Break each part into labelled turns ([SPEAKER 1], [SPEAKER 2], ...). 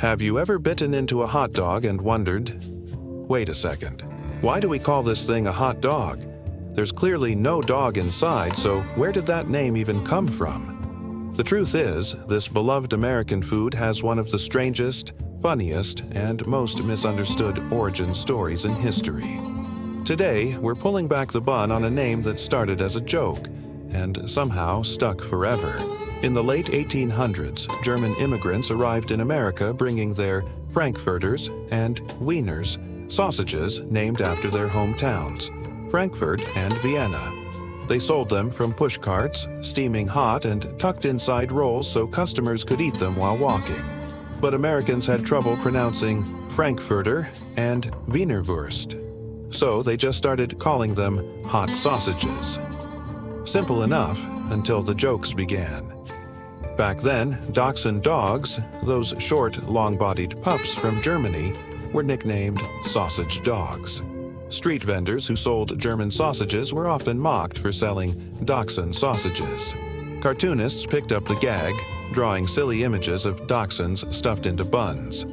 [SPEAKER 1] Have you ever bitten into a hot dog and wondered, wait a second, why do we call this thing a hot dog? There's clearly no dog inside, so where did that name even come from? The truth is, this beloved American food has one of the strangest, funniest, and most misunderstood origin stories in history. Today, we're pulling back the bun on a name that started as a joke and somehow stuck forever. In the late 1800s, German immigrants arrived in America bringing their frankfurters and wieners, sausages named after their hometowns, Frankfurt and Vienna. They sold them from push carts, steaming hot and tucked inside rolls so customers could eat them while walking. But Americans had trouble pronouncing Frankfurter and Wienerwurst, so they just started calling them hot sausages. Simple enough until the jokes began. Back then, Dachshund dogs, those short, long-bodied pups from Germany, were nicknamed sausage dogs. Street vendors who sold German sausages were often mocked for selling Dachshund sausages. Cartoonists picked up the gag, drawing silly images of dachshunds stuffed into buns.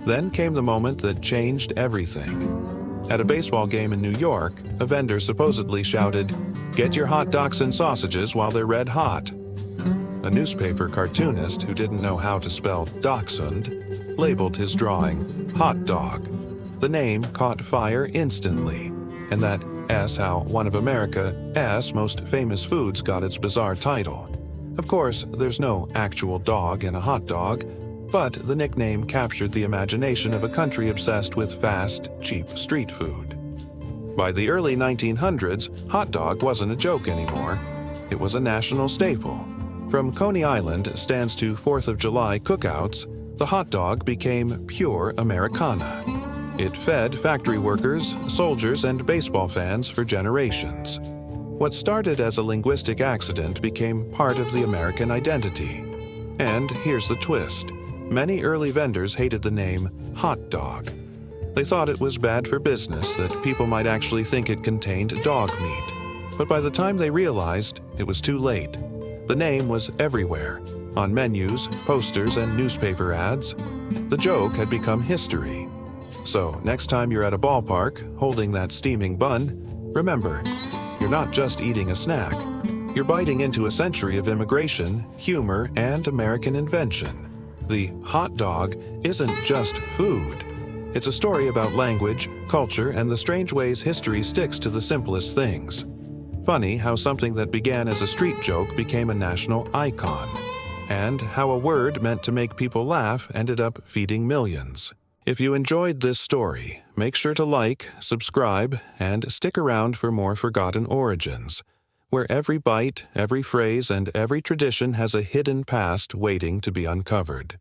[SPEAKER 1] Then came the moment that changed everything. At a baseball game in New York, a vendor supposedly shouted, "Get your hot dachshund sausages while they're red hot." A newspaper cartoonist who didn't know how to spell dachshund labeled his drawing hot dog. The name caught fire instantly, and that's how one of America's most famous foods got its bizarre title. Of course, there's no actual dog in a hot dog, but the nickname captured the imagination of a country obsessed with fast, cheap street food. By the early 1900s, hot dog wasn't a joke anymore. It was a national staple. From Coney Island stands to 4th of July cookouts, the hot dog became pure Americana. It fed factory workers, soldiers, and baseball fans for generations. What started as a linguistic accident became part of the American identity. And here's the twist. Many early vendors hated the name hot dog. They thought it was bad for business, that people might actually think it contained dog meat. But by the time they realized, it was too late. The name was everywhere, on menus, posters, and newspaper ads. The joke had become history. So next time you're at a ballpark, holding that steaming bun, remember, you're not just eating a snack. You're biting into a century of immigration, humor, and American invention. The hot dog isn't just food. It's a story about language, culture, and the strange ways history sticks to the simplest things. Funny how something that began as a street joke became a national icon, and how a word meant to make people laugh ended up feeding millions. If you enjoyed this story, make sure to like, subscribe, and stick around for more forgotten origins, where every bite, every phrase, and every tradition has a hidden past waiting to be uncovered.